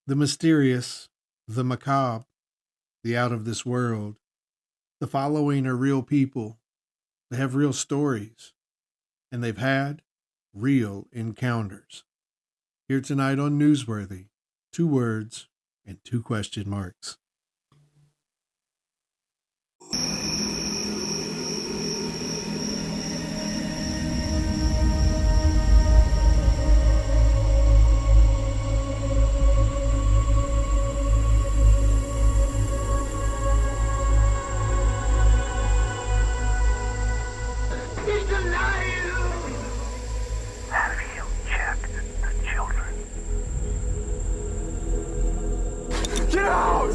The mysterious, the macabre, the out of this world. The following are real people. They have real stories, and they've had real encounters. Here tonight on Newsworthy, 2 words and 2 question marks. He's alive! Have you checked the children? Get out!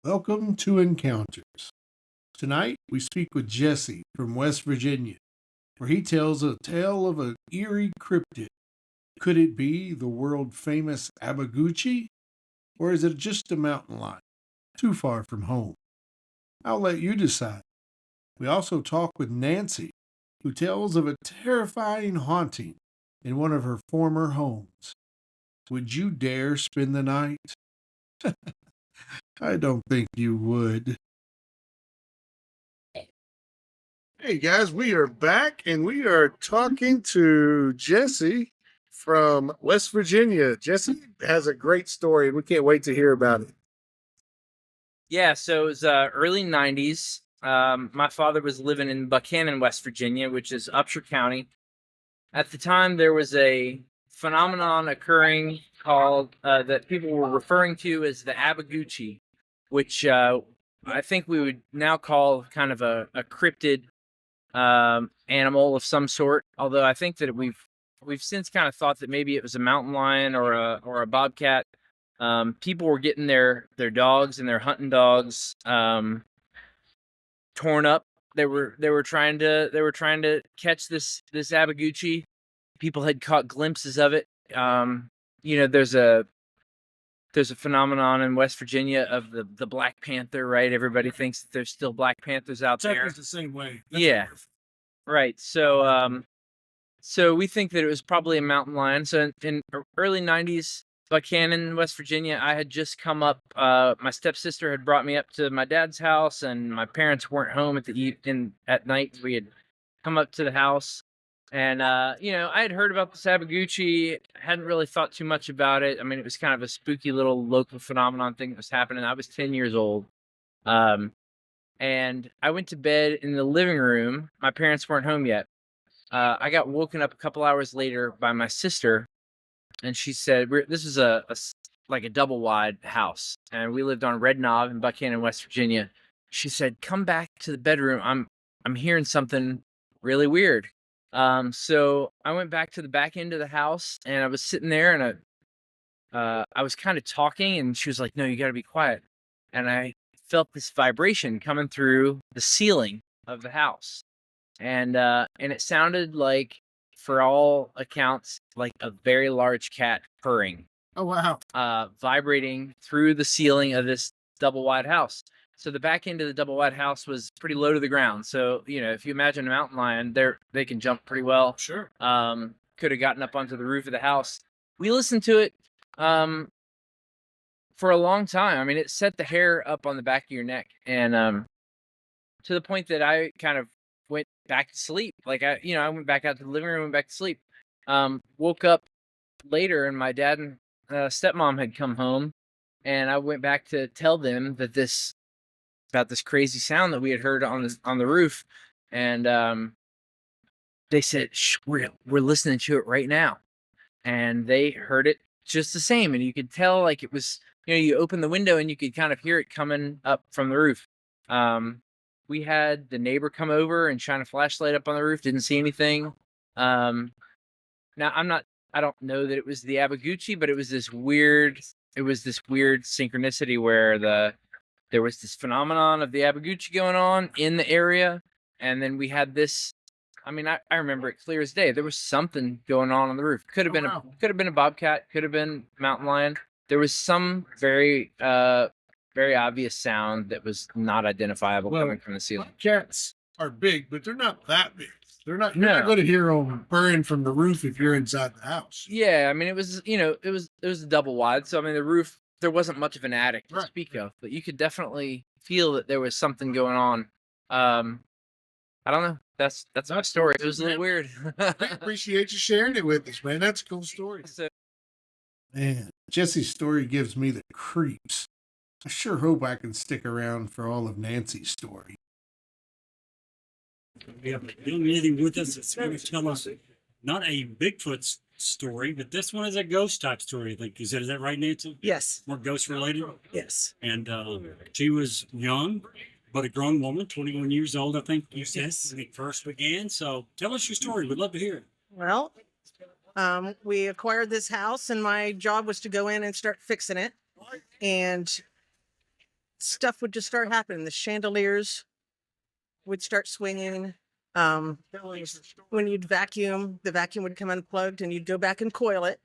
Welcome to Encounters. Tonight, we speak with Jesse from West Virginia, where he tells a tale of an eerie cryptid. Could it be the world-famous Abaguchi? Or is it just a mountain lion, too far from home? I'll let you decide. We also talk with Nancy, who tells of a terrifying haunting in one of her former homes. Would you dare spend the night? I don't think you would. Hey guys, we are back and we are talking to Jesse from West Virginia. Jesse has a great story and we can't wait to hear about it. Yeah, so it was early 90s. My father was living in Buchanan, West Virginia, which is Upshur County. At the time, there was a phenomenon occurring called that people were referring to as the Abaguchi, which I think we would now call kind of a cryptid animal of some sort. Although I think that we've since kind of thought that maybe it was a mountain lion or a bobcat. People were getting their dogs and their hunting dogs torn up. They were trying to catch this Abaguchi. People had caught glimpses of it. There's a phenomenon in West Virginia of the Black Panther, right? Everybody thinks that there's still Black Panthers out there. It's the same way. That's Yeah. Right. So we think that it was probably a mountain lion. So in early 90s, Buchanan, West Virginia, I had just come up. My stepsister had brought me up to my dad's house, and my parents weren't home at night. We had come up to the house, and I had heard about the Sabaguchi. Hadn't really thought too much about it. I mean, it was kind of a spooky little local phenomenon thing that was happening. I was 10 years old, and I went to bed in the living room. My parents weren't home yet. I got woken up a couple hours later by my sister. And she said, this is a double wide house. And we lived on Red Knob in Buchanan, West Virginia. She said, come back to the bedroom. I'm hearing something really weird. So I went back to the back end of the house and I was sitting there and I was kind of talking and she was like, no, you got to be quiet. And I felt this vibration coming through the ceiling of the house. And it sounded like, for all accounts, like a very large cat purring. Oh, wow. Vibrating through the ceiling of this double wide house. So the back end of the double wide house was pretty low to the ground. So, if you imagine a mountain lion, they can jump pretty well. Sure. Could have gotten up onto the roof of the house. We listened to it for a long time. I mean, it set the hair up on the back of your neck. And to the point that I kind of went back to sleep. Like I went back out to the living room, went back to sleep. Woke up later and my dad and stepmom had come home and I went back to tell them that about this crazy sound that we had heard on the roof. And they said, we're listening to it right now. And they heard it just the same. And you could tell like it was you open the window and you could kind of hear it coming up from the roof. We had the neighbor come over and shine a flashlight up on the roof. Didn't see anything. Now I don't know that it was the Abaguchi, but it was this weird synchronicity where there was this phenomenon of the Abaguchi going on in the area. And then we had this, I mean, I remember it clear as day. There was something going on the roof. Could have been a bobcat, could have been mountain lion. There was some very obvious sound that was not identifiable coming from the ceiling. Cats are big, but they're not that big. You're not going to hear them purring from the roof if you're inside the house. Yeah, I mean, it was a double wide, so I mean the roof, there wasn't much of an attic to speak of, but you could definitely feel that there was something going on. I don't know. That's my story. It was a little weird. I appreciate you sharing it with us, man. That's a cool story. Man, Jesse's story gives me the creeps. I sure hope I can stick around for all of Nancy's story. We have a young lady with us that's going to tell us not a Bigfoot story, but this one is a ghost type story. I think you said, is that right, Nancy? Yes. More ghost related? Yes. And she was young, but a grown woman, 21 years old, I think you said, Yes. when it first began. So tell us your story. We'd love to hear it. Well, we acquired this house, and my job was to go in and start fixing it. And stuff would just start happening. The chandeliers would start swinging. When you'd vacuum, the vacuum would come unplugged, and you'd go back and coil it,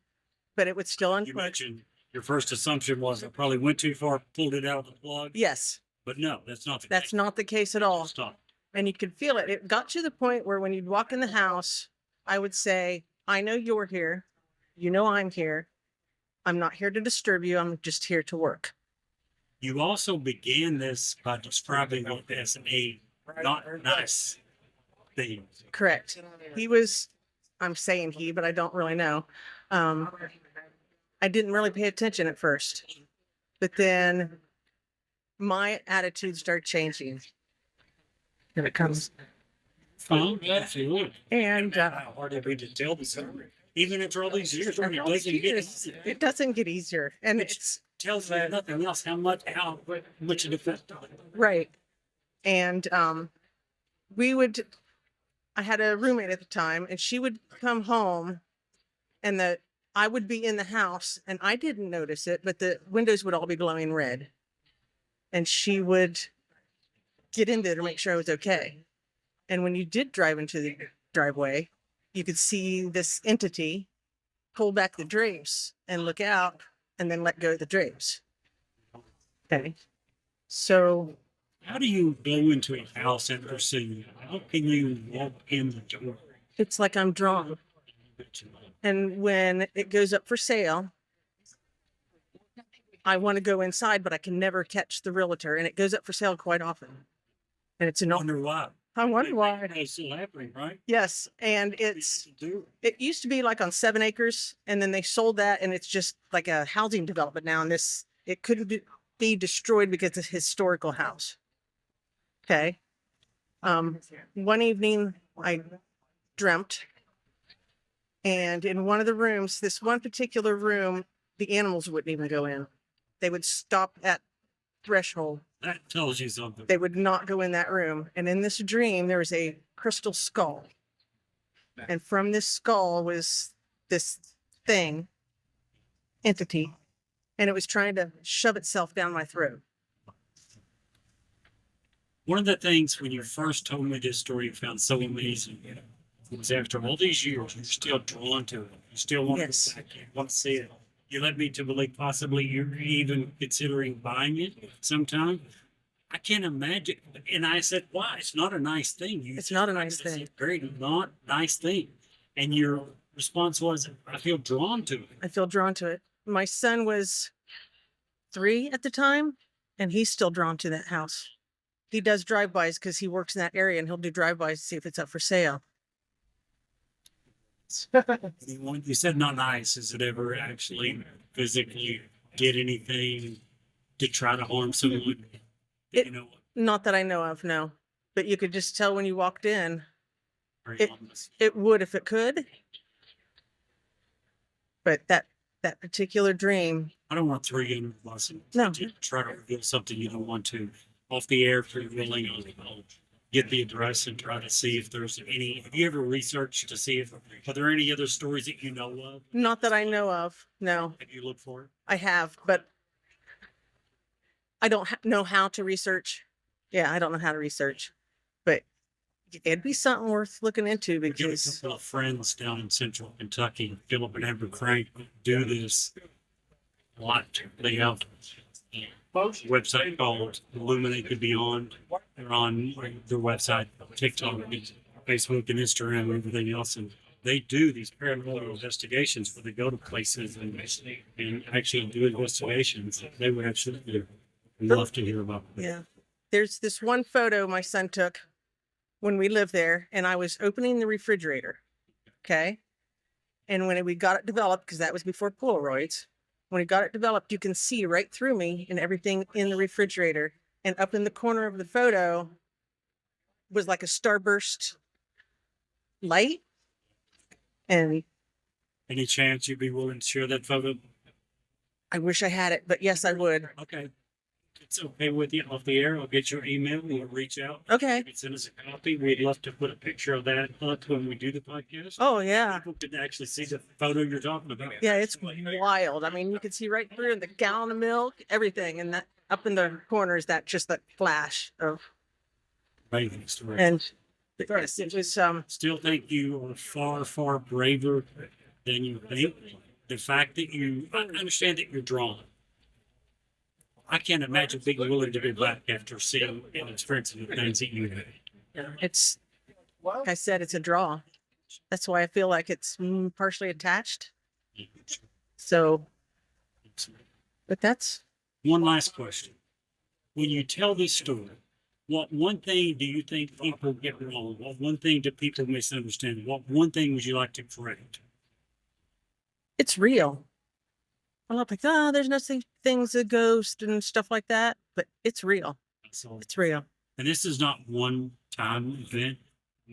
but it would still You unplug. mentioned your first assumption was I probably went too far, pulled it out of the plug. Yes, But no, that's not the that's case. not the case at all. Stop. And you could feel it. It got to the point where when you'd walk in the house, I would say, I know you're here. You know I'm here. I'm not here to disturb you. I'm just here to work. You also began this by describing it as a not nice thing. Correct. He was, I'm saying he, but I don't really know. I didn't really pay attention at first, but then my attitude started changing. Here it comes. Oh, absolutely. And How hard it be to tell the story, even after all these years. It doesn't get easier. it doesn't get easier. And Which it's tells you nothing else how much it affected. right. And I had a roommate at the time, and she would come home, and I would be in the house, and I didn't notice it, but the windows would all be glowing red. And she would get in there to make sure I was okay. And when you did drive into the driveway, you could see this entity pull back the drapes and look out and then let go of the drapes. Okay. So How do you go into a house after seeing it? How can you walk in the door? it's like I'm drawn. And when it goes up for sale, I want to go inside, but I can never catch the realtor. And it goes up for sale quite often. And it's I an wonder why. I wonder why. It's still happening, right? Yes. And it used to be like on 7 acres, and then they sold that, and it's just like a housing development now. And it couldn't be destroyed because it's a historical house. Okay. One evening I dreamt, and in one of the rooms, this one particular room, the animals wouldn't even go in. They would stop at threshold. That tells you something. They would not go in that room. And in this dream, there was a crystal skull. And from this skull was this entity, and it was trying to shove itself down my throat. One of the things when you first told me this story, you found so amazing was after all these years, you're still drawn to it. You still want Yes. to go back. You want to see it. You led me to believe possibly you're even considering buying it sometime. I can't imagine. And I said, why? It's not a nice thing. It's not a nice thing. It's a very not nice thing. And your response was, I feel drawn to it. I feel drawn to it. My son was 3 at the time, and he's still drawn to that house. He does drive-bys because he works in that area, and he'll do drive-bys to see if it's up for sale. You said not nice. Is it ever actually physically did anything to try to harm someone? It- You know, Not that I know of, no. But you could just tell when you walked in. very It- ominous. It would if it could. But that particular dream. I don't want to throw you under the bus No. to try to reveal something you don't want to. Off the air, if you're willing, I'll get the address and try to see if there's any. Have you ever researched to see if are there any other stories that you know of? Not that I know of. No, Have you looked for it? I have, but I don't know how to research. Yeah, I don't know how to research, but it'd be something worth looking into We've got a because couple of friends down in central Kentucky, Philip and Amber Crank, do this a lot. They have a website called Illuminate Beyond. They're on their website, TikTok, Facebook, and Instagram, and everything else. And they do these paranormal investigations where they go to places and actually do investigations. They would absolutely love to hear about it. yeah, there's this one photo my son took when we lived there, and I was opening the refrigerator. Okay, and when we got it developed, because that was before Polaroids, when we got it developed, you can see right through me and everything in the refrigerator. And up in the corner of the photo was like a starburst light. And Any chance you'd be willing to share that photo? I wish I had it, but yes, I would. Okay. It's okay with you off the air. I'll get your email. We'll reach out. Okay. You can send us a copy. We'd love to put a picture of that up when we do the podcast. Oh, yeah. People can actually see the photo you're talking about. Yeah, it's wild. I mean, you can see right through the gallon of milk, everything. And that up in the corner is that just that flash of, Amazing story. and yes, it was, Still think you are far, far braver than you think. The fact that I understand that you're drawn. I can't imagine being willing to go back after seeing and experiencing the things that you had. it's, like I said, it's a draw. That's why I feel like it's partially attached. So, but that's, One last question. When you tell this story, what one thing do you think people get wrong? What one thing do people misunderstand? What one thing would you like to correct? it's real. I'm not like, oh, there's no things a ghost and stuff like that, but it's real. So, It's real. and this is not one time event.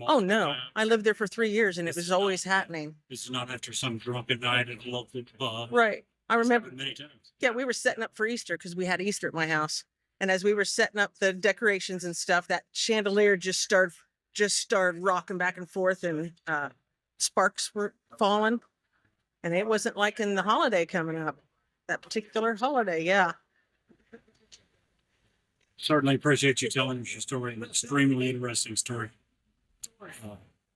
Oh no, Multiple I times. lived there for 3 years and it This was is not- always happening. This is not after some drunken night at a local pub. Right. I It's remember, happened many times. yeah, we were setting up for Easter because we had Easter at my house. And as we were setting up the decorations and stuff, that chandelier just started rocking back and forth, and sparks were falling. And it wasn't like in the holiday coming up, that particular holiday. Yeah. Certainly appreciate you telling us your story. An extremely interesting story.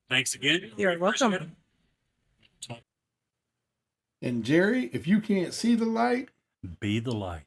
Thanks again. You're welcome. Appreciate it. And Jerry, if you can't see the light, Be the light.